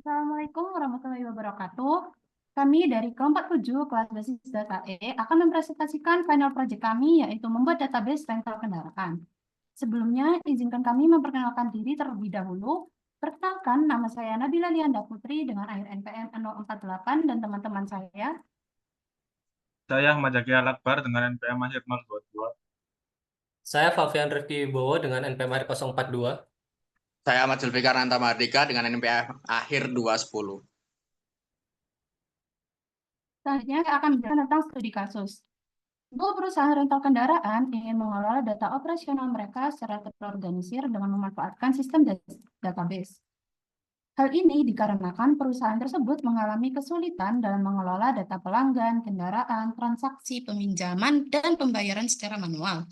Assalamualaikum warahmatullahi wabarakatuh. Kami dari kelompok 7 kelas basis data E akan mempresentasikan final project kami yaitu membuat database rental kendaraan. Sebelumnya, izinkan kami memperkenalkan diri terlebih dahulu. Perkenalkan, nama saya Nabila Lianda Putri dengan AIR NPM 048 dan teman-teman saya. Saya Ahmad Zaki Al-Akbar dengan NPM akhir 022. Saya Fabian Rifki Wibowo dengan NPM 042. Saya Ahmad Zulfikar Anta Mardika dengan NPM akhir 210. Selanjutnya, saya akan bicara tentang studi kasus. Dua perusahaan rental kendaraan ingin mengelola data operasional mereka secara terorganisir dengan memanfaatkan sistem database. Hal ini dikarenakan perusahaan tersebut mengalami kesulitan dalam mengelola data pelanggan, kendaraan, transaksi, peminjaman, dan pembayaran secara manual.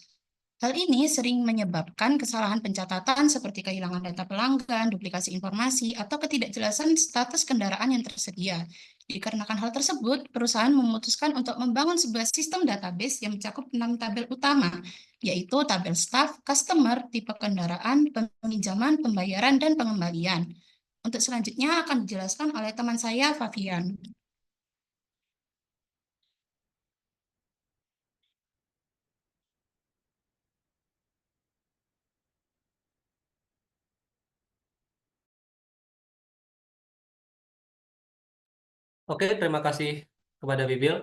Hal ini sering menyebabkan kesalahan pencatatan seperti kehilangan data pelanggan, duplikasi informasi, atau ketidakjelasan status kendaraan yang tersedia. Dikarenakan hal tersebut, perusahaan memutuskan untuk membangun sebuah sistem database yang mencakup 6 tabel utama, yaitu tabel staff, customer, tipe kendaraan, peminjaman, pembayaran, dan pengembalian. Untuk selanjutnya akan dijelaskan oleh teman saya, Fabian. Oke, terima kasih kepada Bibil.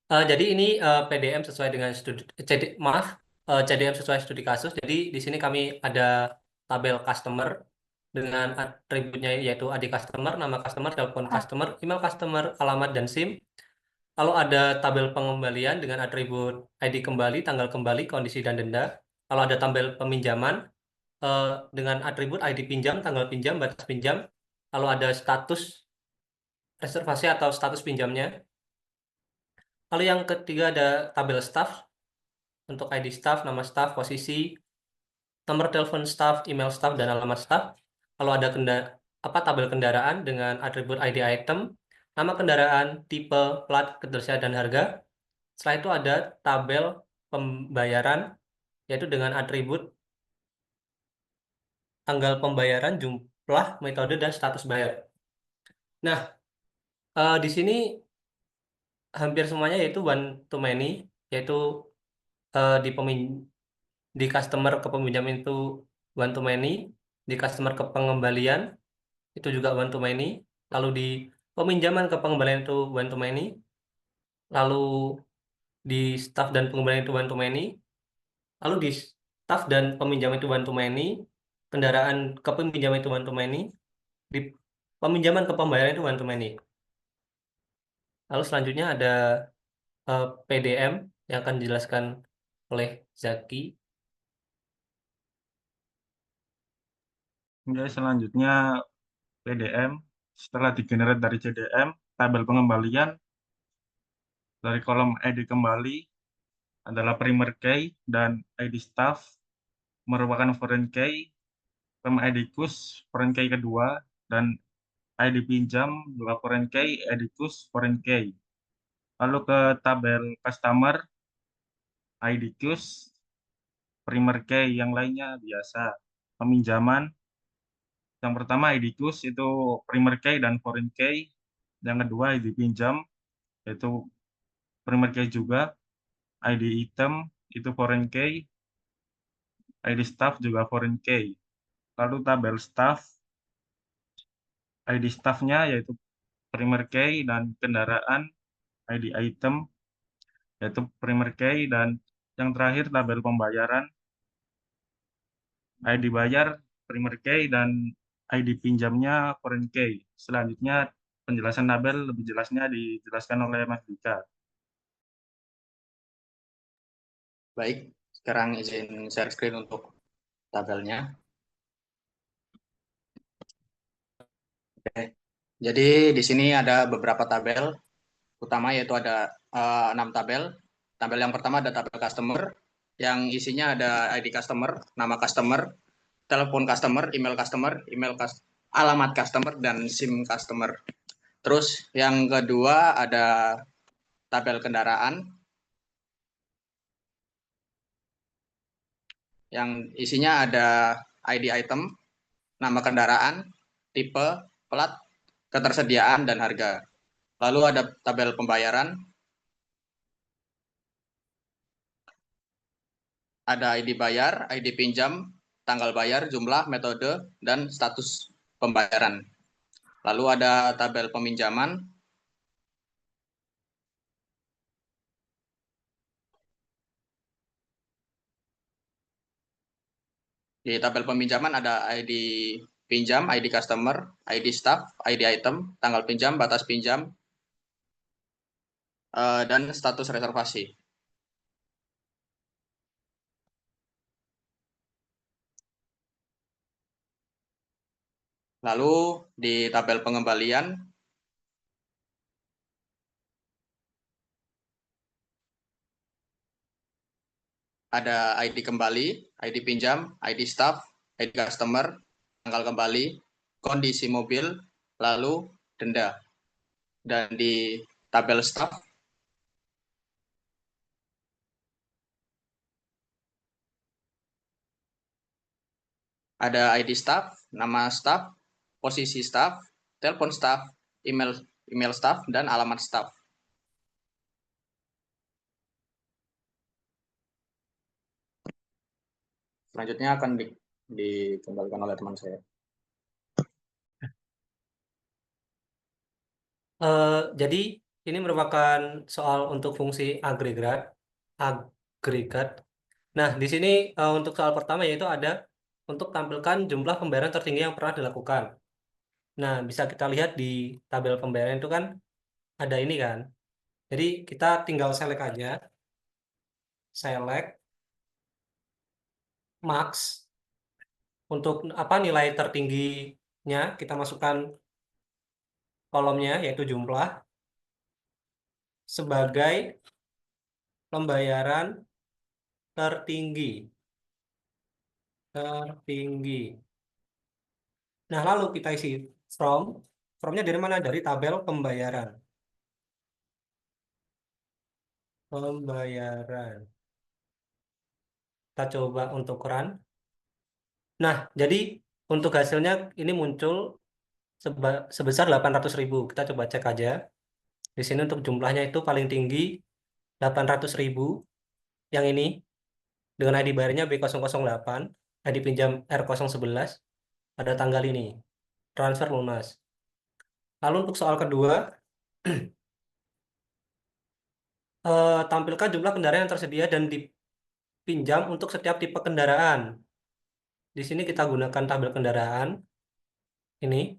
Jadi ini PDM sesuai dengan CDM sesuai studi kasus. Jadi di sini kami ada tabel customer dengan atributnya yaitu ID customer, nama customer, telepon customer, email customer, alamat, dan SIM. Lalu ada tabel pengembalian dengan atribut ID kembali, tanggal kembali, kondisi, dan denda. Lalu ada tabel peminjaman dengan atribut ID pinjam, tanggal pinjam, batas pinjam. Lalu ada status reservasi atau status pinjamnya. Lalu yang ketiga ada tabel staff untuk ID staff, nama staff, posisi, nomor telepon staff, email staff, dan alamat staff. Lalu ada tabel kendaraan dengan atribut ID item, nama kendaraan, tipe, plat, ketersediaan, dan harga. Setelah itu ada tabel pembayaran yaitu dengan atribut tanggal pembayaran, jumlah, metode, dan status bayar. Nah, di sini hampir semuanya yaitu one to many, yaitu di customer ke peminjam itu one to many, di customer ke pengembalian itu juga one to many, lalu di peminjaman ke pengembalian itu one to many, lalu di staff dan pengembalian itu one to many, lalu di staff dan peminjam itu one to many, kendaraan ke peminjam itu one to many, di peminjaman ke pembayaran itu one to many. Lalu selanjutnya ada PDM yang akan dijelaskan oleh Zaki. Oke, selanjutnya PDM. Setelah digenerate dari CDM, tabel pengembalian dari kolom ID kembali adalah primer key dan ID staff merupakan foreign key, ID kus foreign key kedua, dan ID pinjam juga foreign key, ID kus foreign key. Lalu ke tabel customer, ID kus, primer key, yang lainnya biasa. Peminjaman, yang pertama ID kus itu primer key dan foreign key. Yang kedua ID pinjam, yaitu primer key juga. ID item itu foreign key. ID staff juga foreign key. Lalu tabel staff, ID staffnya yaitu primer key dan kendaraan, ID item yaitu primer key, dan yang terakhir tabel pembayaran, ID bayar primer key dan ID pinjamnya foreign key. Selanjutnya penjelasan tabel lebih jelasnya dijelaskan oleh Mas Dika. Baik, sekarang izin share screen untuk tabelnya. Oke. Jadi di sini ada beberapa tabel utama, yaitu ada 6 tabel. Tabel yang pertama ada tabel customer yang isinya ada ID customer, nama customer, telepon customer, alamat customer, dan SIM customer. Terus yang kedua ada tabel kendaraan yang isinya ada ID item, nama kendaraan, tipe, plat, ketersediaan, dan harga. Lalu ada tabel pembayaran, ada ID bayar, ID pinjam, tanggal bayar, jumlah, metode, dan status pembayaran. Lalu ada tabel peminjaman, di tabel peminjaman ada ID pinjam, ID customer, ID staff, ID item, tanggal pinjam, batas pinjam, dan status reservasi. Lalu di tabel pengembalian ada ID kembali, ID pinjam, ID staff, ID customer, tanggal kembali, kondisi mobil, lalu denda. Dan di tabel staff ada ID staff, nama staff, posisi staff, telepon staff, email staff, dan alamat staff. Selanjutnya akan dikembalikan oleh teman saya. Jadi ini merupakan soal untuk fungsi agregat. Nah, di sini untuk soal pertama yaitu ada untuk tampilkan jumlah pembayaran tertinggi yang pernah dilakukan. Nah, bisa kita lihat di tabel pembayaran itu kan ada ini kan. Jadi kita tinggal select aja. Select max. Untuk apa nilai tertingginya kita masukkan kolomnya yaitu jumlah sebagai pembayaran tertinggi. Nah, lalu kita isi from-nya dari mana? Dari tabel pembayaran. Kita coba untuk run. Nah, jadi untuk hasilnya ini muncul sebesar 800.000. Kita coba cek aja. Di sini untuk jumlahnya itu paling tinggi 800.000. Yang ini dengan ID bayarnya B008, ID pinjam R011, pada tanggal ini. Transfer lunas. Lalu untuk soal kedua, tampilkan jumlah kendaraan yang tersedia dan dipinjam untuk setiap tipe kendaraan. Di sini kita gunakan tabel kendaraan. Ini.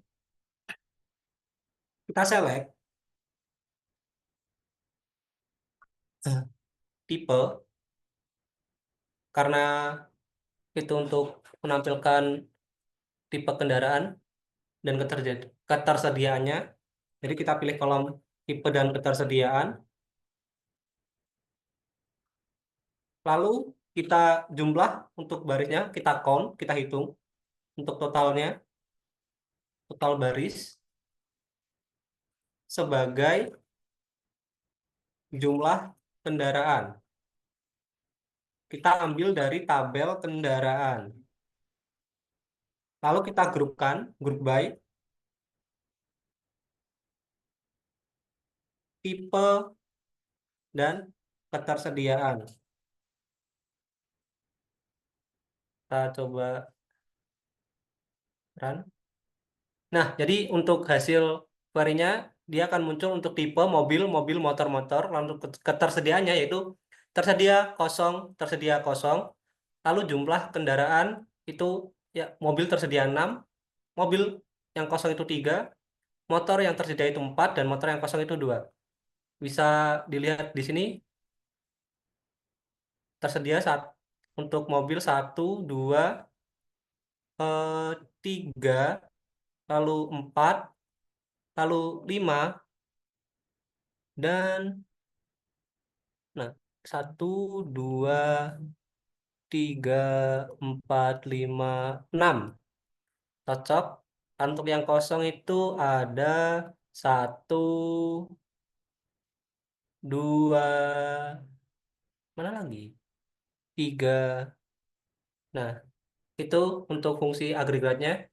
Kita select tipe. Karena itu untuk menampilkan tipe kendaraan dan ketersediaannya. Jadi kita pilih kolom tipe dan ketersediaan. Lalu kita jumlah untuk barisnya, kita count, kita hitung untuk totalnya, total baris sebagai jumlah kendaraan. Kita ambil dari tabel kendaraan. Lalu kita grupkan, group by tipe dan ketersediaan. Kita coba run. Nah, jadi untuk hasil query-nya, dia akan muncul untuk tipe mobil, motor, lalu ketersediaannya yaitu tersedia kosong, lalu jumlah kendaraan itu ya mobil tersedia 6, mobil yang kosong itu 3, motor yang tersedia itu 4, dan motor yang kosong itu 2. Bisa dilihat di sini tersedia untuk mobil 1, 2, 3, lalu 4, lalu 5, dan nah 1, 2, 3, 4, 5, 6. Cocok. Untuk yang kosong itu ada 1, 2, mana lagi? 3. Nah, itu untuk fungsi agregatnya.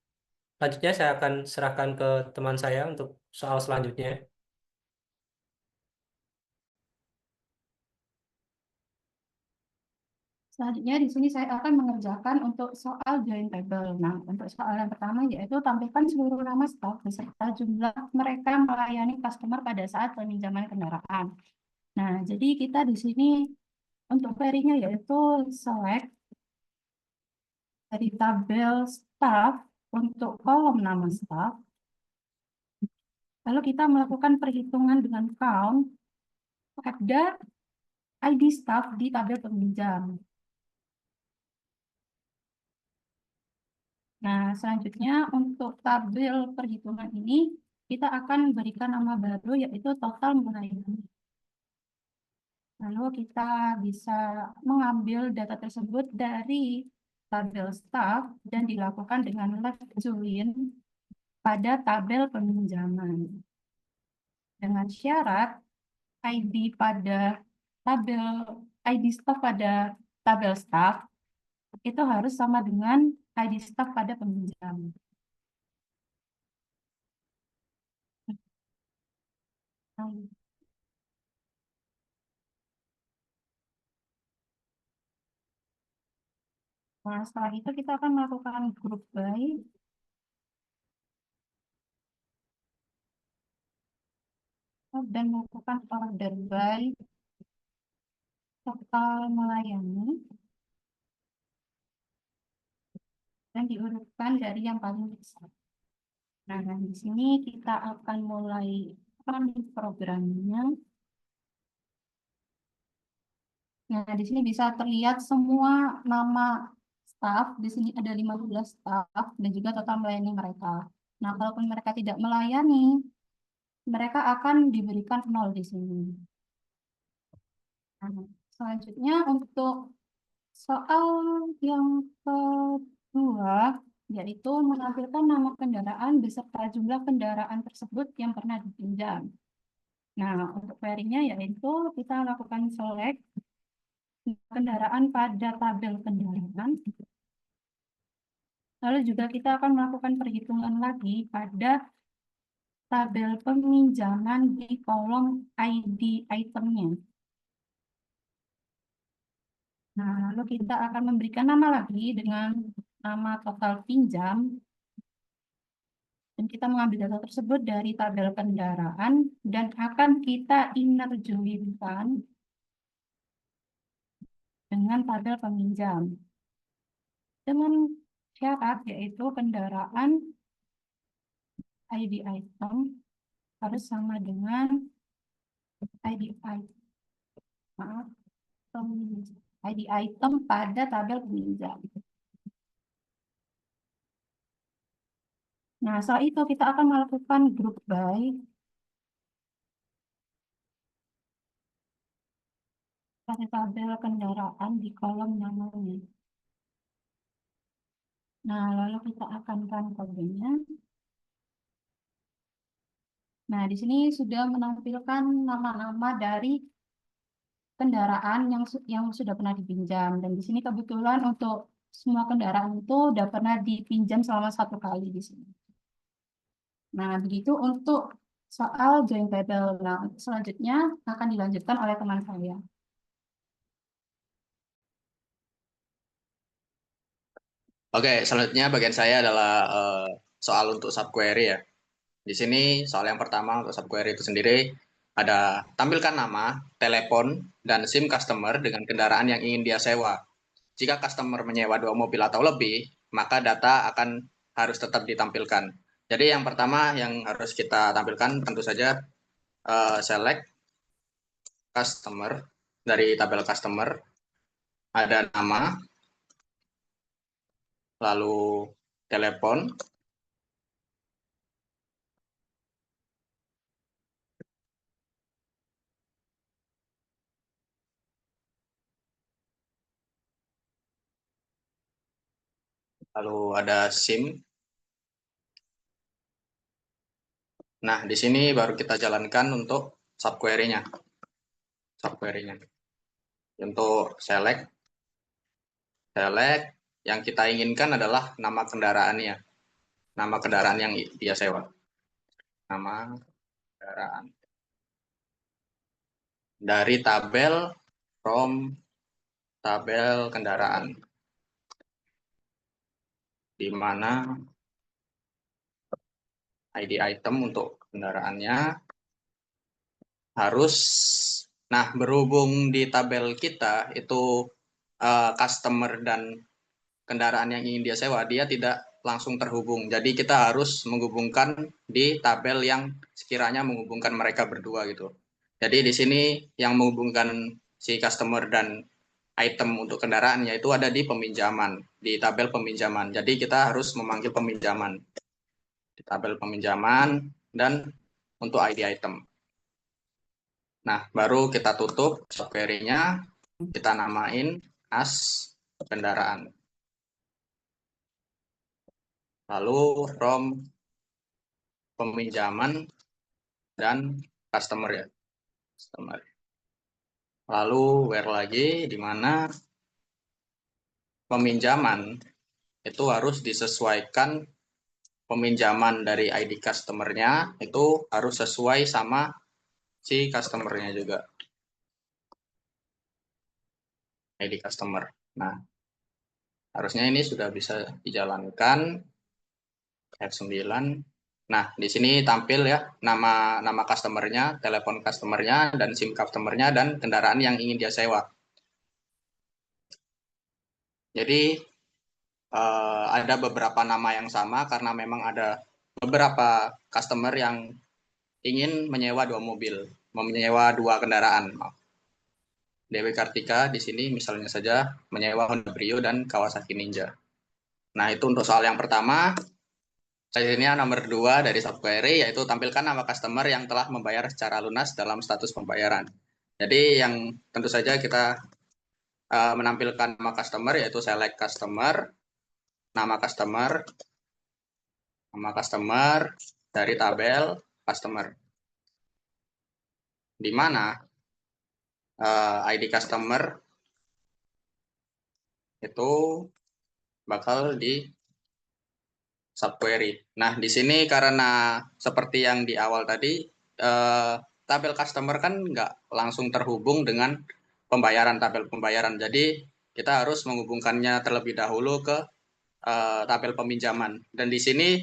Selanjutnya saya akan serahkan ke teman saya untuk soal selanjutnya. Selanjutnya di sini saya akan mengerjakan untuk soal join table. Nah, untuk soal yang pertama yaitu tampilkan seluruh nama staf beserta jumlah mereka melayani customer pada saat peminjaman kendaraan. Nah, jadi kita di sini untuk query-nya yaitu select dari tabel staff untuk kolom nama staff. Lalu kita melakukan perhitungan dengan count pada ID staff di tabel peminjam. Nah, selanjutnya untuk tabel perhitungan ini, kita akan berikan nama baru yaitu total melayani. Lalu kita bisa mengambil data tersebut dari tabel staff dan dilakukan dengan left join pada tabel peminjaman. Dengan syarat ID pada tabel ID staff pada tabel staff itu harus sama dengan ID staff pada peminjam. Nah, setelah itu kita akan melakukan group by dan melakukan order by total melayani dan diurutkan dari yang paling besar. Nah, di sini kita akan mulai run programnya. Nah, di sini bisa terlihat semua nama staff. Di sini ada 15 staff dan juga total melayani mereka. Nah, kalaupun mereka tidak melayani, mereka akan diberikan 0 di sini. Nah, selanjutnya untuk soal yang kedua, yaitu menampilkan nama kendaraan beserta jumlah kendaraan tersebut yang pernah dipinjam. Nah, untuk query-nya yaitu kita lakukan select kendaraan pada tabel kendaraan. Lalu juga kita akan melakukan perhitungan lagi pada tabel peminjaman di kolom ID itemnya. Nah, lalu kita akan memberikan nama lagi dengan nama total pinjam. Dan kita mengambil data tersebut dari tabel kendaraan dan akan kita inner join-kan dengan tabel peminjam. Dengan syarat yaitu kendaraan ID item harus sama dengan ID item. Maaf, ID item pada tabel peminjam. Nah, setelah itu kita akan melakukan group by pada tabel kendaraan di kolom namanya. Nah, lalu kita akan run kodenya. Nah, di sini sudah menampilkan nama-nama dari kendaraan yang sudah pernah dipinjam. Dan di sini kebetulan untuk semua kendaraan itu sudah pernah dipinjam selama 1 kali di sini. Nah, begitu untuk soal join table. Nah, selanjutnya akan dilanjutkan oleh teman saya. Oke, selanjutnya bagian saya adalah soal untuk subquery ya. Di sini soal yang pertama untuk subquery itu sendiri ada tampilkan nama, telepon, dan SIM customer dengan kendaraan yang ingin dia sewa. Jika customer menyewa 2 mobil atau lebih, maka data akan harus tetap ditampilkan. Jadi yang pertama yang harus kita tampilkan tentu saja select customer dari tabel customer, ada nama, lalu telepon, lalu ada SIM. Nah, di sini baru kita jalankan untuk subquery-nya. Untuk select yang kita inginkan adalah nama kendaraannya. nama kendaraan yang dia sewa. Nama kendaraan. Dari tabel from tabel kendaraan. Di mana ID item untuk kendaraannya harus, nah berhubung di tabel kita itu customer dan kendaraan yang ingin dia sewa, dia tidak langsung terhubung. Jadi kita harus menghubungkan di tabel yang sekiranya menghubungkan mereka berdua gitu. Jadi di sini yang menghubungkan si customer dan item untuk kendaraan yaitu ada di peminjaman, di tabel peminjaman. Jadi kita harus memanggil peminjaman di tabel peminjaman dan untuk ID item. Nah, baru kita tutup subquery-nya, kita namain as kendaraan. Lalu from peminjaman dan customer ya. Customer. Lalu where lagi, di mana peminjaman itu harus disesuaikan, peminjaman dari ID customer-nya itu harus sesuai sama si customer-nya juga. ID customer. Nah, harusnya ini sudah bisa dijalankan. F9. Nah, di sini tampil ya nama customer-nya, telepon customer-nya, dan SIM customer-nya, dan kendaraan yang ingin dia sewa. Jadi ada beberapa nama yang sama karena memang ada beberapa customer yang ingin menyewa dua mobil, menyewa dua kendaraan. Dewi Kartika di sini misalnya saja menyewa Honda Brio dan Kawasaki Ninja. Nah, itu untuk soal yang pertama. Selanjutnya nomor 2 dari subquery yaitu tampilkan nama customer yang telah membayar secara lunas dalam status pembayaran. Jadi yang tentu saja kita menampilkan nama customer yaitu select customer, nama customer dari tabel customer. Di mana ID customer itu bakal di subquery. Nah, di sini karena seperti yang di awal tadi, tabel customer kan nggak langsung terhubung dengan tabel pembayaran. Jadi kita harus menghubungkannya terlebih dahulu ke tabel peminjaman. Dan di sini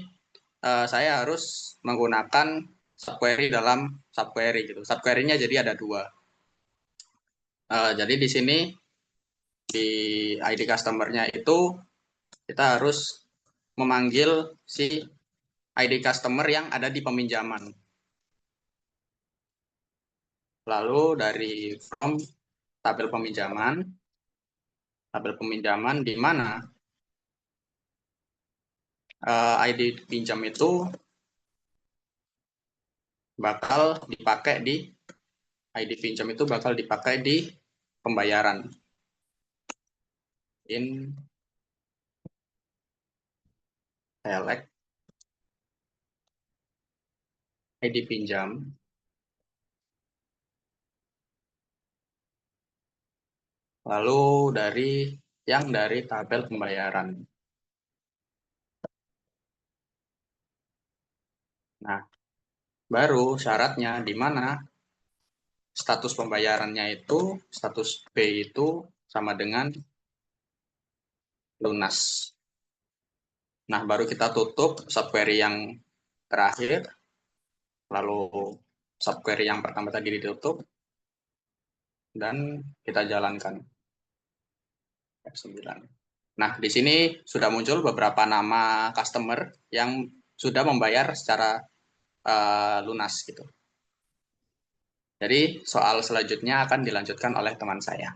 saya harus menggunakan subquery dalam subquery gitu. Subquery-nya jadi ada 2. Jadi di sini di ID customer-nya itu kita harus memanggil si ID customer yang ada di peminjaman. Lalu dari from tabel peminjaman di mana ID pinjam itu bakal dipakai di pembayaran. In select ID pinjam. Lalu dari tabel pembayaran. Nah, baru syaratnya di mana status pembayarannya itu, status B itu sama dengan lunas. Nah, baru kita tutup subquery yang terakhir, lalu subquery yang pertama tadi ditutup, dan kita jalankan. F9. Nah, di sini sudah muncul beberapa nama customer yang sudah membayar secara lunas gitu. Jadi soal selanjutnya akan dilanjutkan oleh teman saya.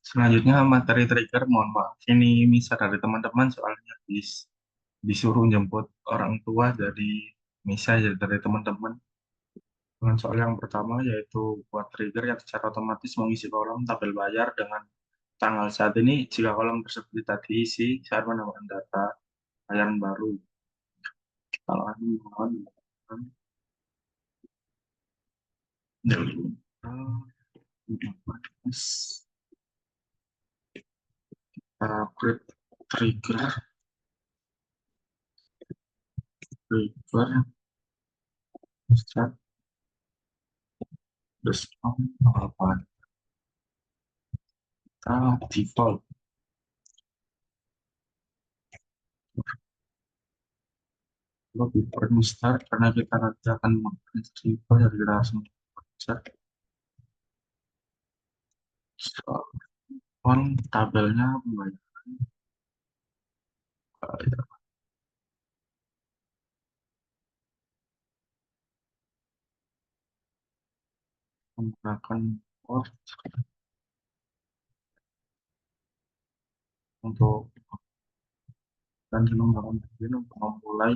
Selanjutnya materi trigger, mohon maaf. Ini misal dari teman-teman soalnya disuruh jemput orang tua dari dari teman-teman. Dengan soal yang pertama yaitu buat trigger yang secara otomatis mengisi kolom tabel bayar dengan tanggal saat ini jika kolom tersebut tidak diisi saat menambahkan data bayaran baru. Kalau ini mohon create trigger River, start, respond, apa? Default. Kalau default start, karena kita nanti akan menggunakan default, jadi kita langsung cek. On tabelnya pembayaran. Ya, menggunakan Word untuk dan menggunakan begini untuk memulai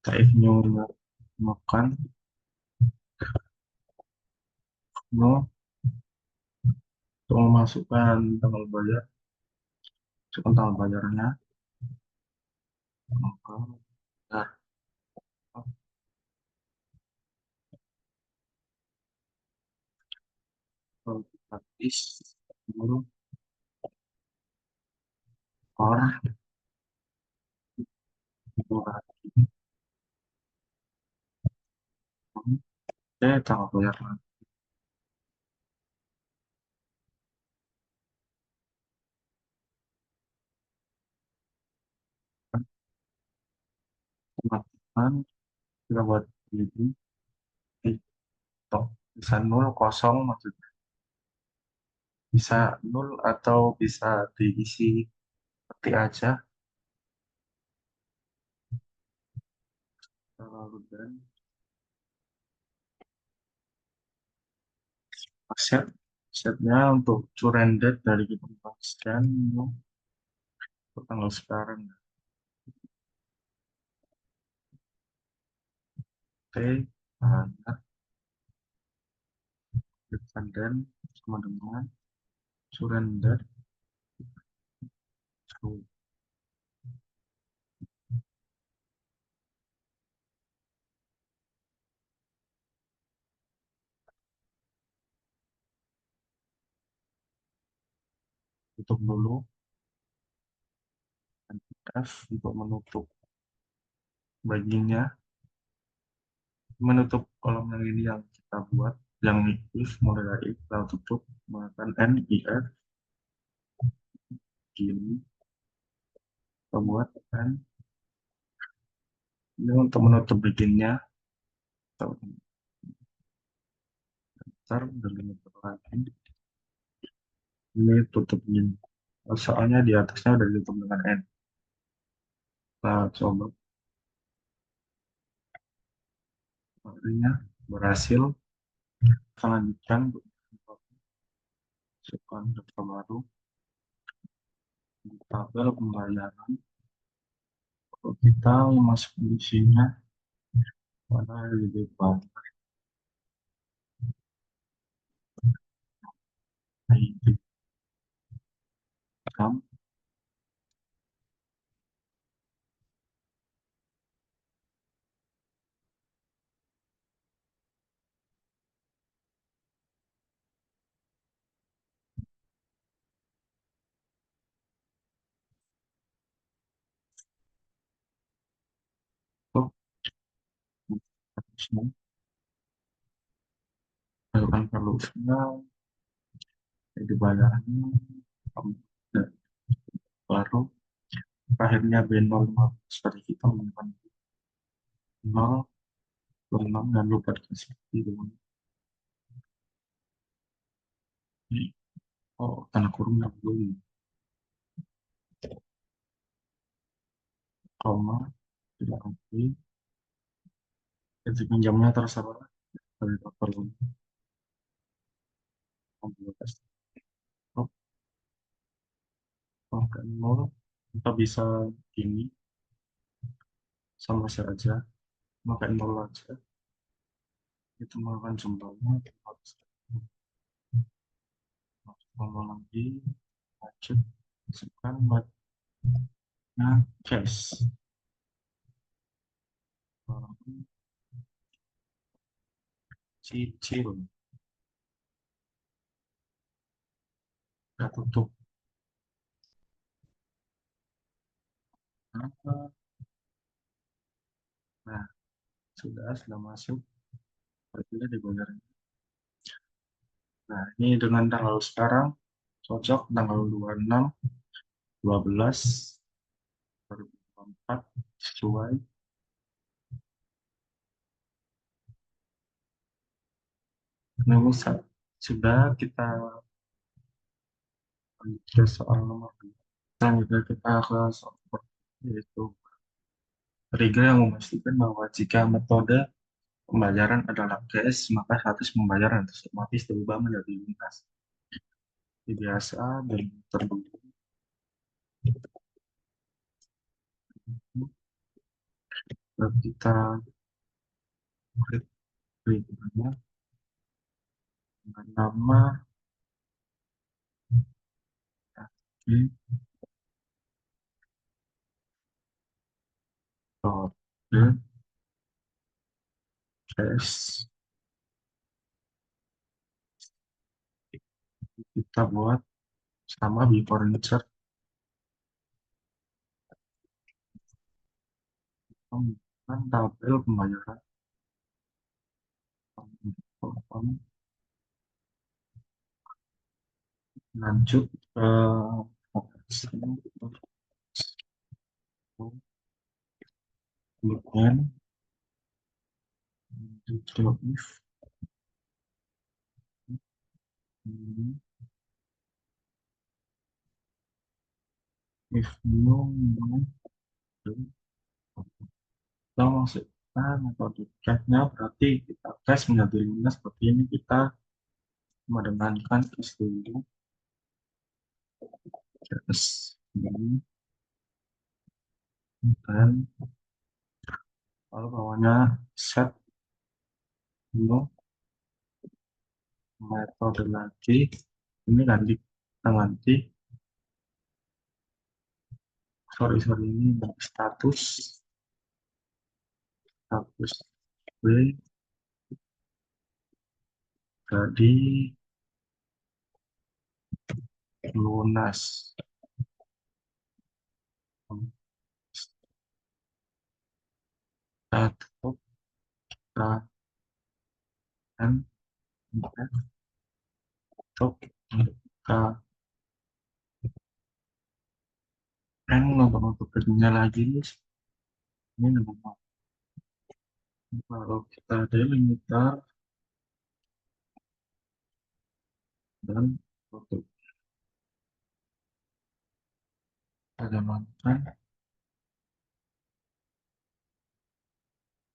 type new makan no untuk memasukkan tanggal bayar, masukkan tanggal bayarnya, maka nah, gratis dulu or murah tanggal bayar teman-teman kita buat ini TikTok bisa 0 maksudnya bisa 0 atau bisa diisi ketik aja lalu dan asetnya untuk currented dari kita scan untuk tanggal sekarang. Oke, nah, dan teman-teman surrender tutup dulu dan F untuk menutup bagiannya, menutup kolom yang ini yang kita buat yang if mulai dari if lalu tutup menggunakan n if gini kita buat n ini untuk menutup bagiannya ntar delimiter lagi ini tutup gini soalnya di atasnya udah ditutup dengan n. Nah coba artinya berhasil. Lanjutkan masukkan data baru di tabel pembayaran. Kalau kita masuk isinya mana lebih banyak ID RAM untuk harusnya lakukan perlusnya jadi bayarannya dan baru akhirnya B015 tadi kita menggunakan 0 dan lupa dikasih dulu. Oh tanda kurung yang belum koma tidak oke jadi pinjamnya terserah dari perlu 16 oh, oke 0 kita bisa ini sama saja maka 0 aja itu melakukan jumlahnya ngomong lagi lanjut masukkan buatnya cash cicil kita tutup Nah, sudah masuk. Berarti dibayar. Nah, ini dengan tanggal sekarang cocok tanggal 26 12 2024 sesuai. Nah, ini sudah kita ke soal nomor 2. Selanjutnya kita ke soal yaitu trigger yang memastikan bahwa jika metode pembayaran adalah cash, maka status pembayaran otomatis berubah menjadi lunas. Biasa dan terdulu. Kita create triggernya dengan nama kode cash. Kita buat sama before insert dan tabel pembayaran. Lanjut ke kemudian if no kita masukkan metode cash-nya, berarti kita cash menjadi lunas seperti ini. Kita mendengarkan cash dulu, cash ini, dan lalu bawahnya set dulu metode lagi. Ini ganti ini status B jadi lunas. Kita tutup, kita tutup, kita nomor untuk kerjanya lagi. Ini nomor. Kalau kita delimiter dan tutup, ada manfaat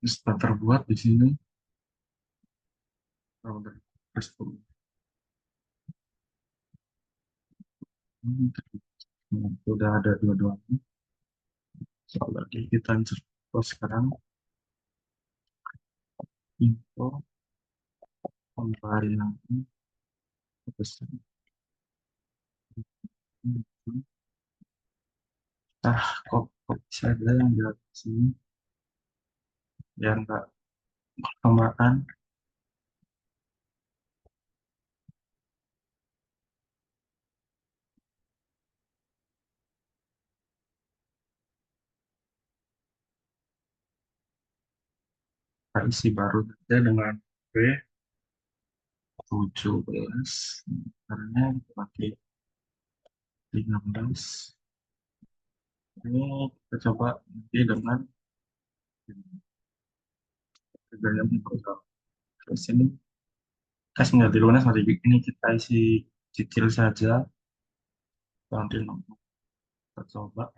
sudah terbuat di sini. Kalau dari Facebook sudah ada dua-duanya. Soal lagi kita insert sekarang info pemberian pesan. Kok saja yang di sini biar enggak kemakan. Kita isi baru saja dengan B17 karena pakai 13. Ini kita coba nanti dengan harganya berapa. Terus ini cash menjadi lunas, hari ini kita isi cicil saja. Nanti kita coba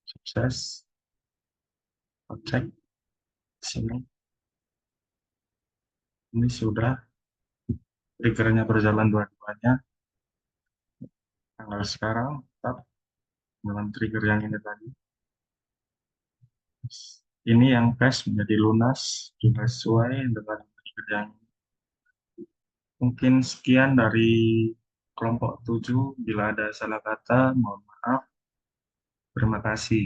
sukses. Cek sini, ini sudah triggernya berjalan dua-duanya. Tanggal sekarang tetap dengan trigger yang ini tadi. Ini yang cash menjadi lunas juga sesuai dengan trigger yang ini. Mungkin sekian dari kelompok 7. Bila ada salah kata, mohon maaf. Terima kasih.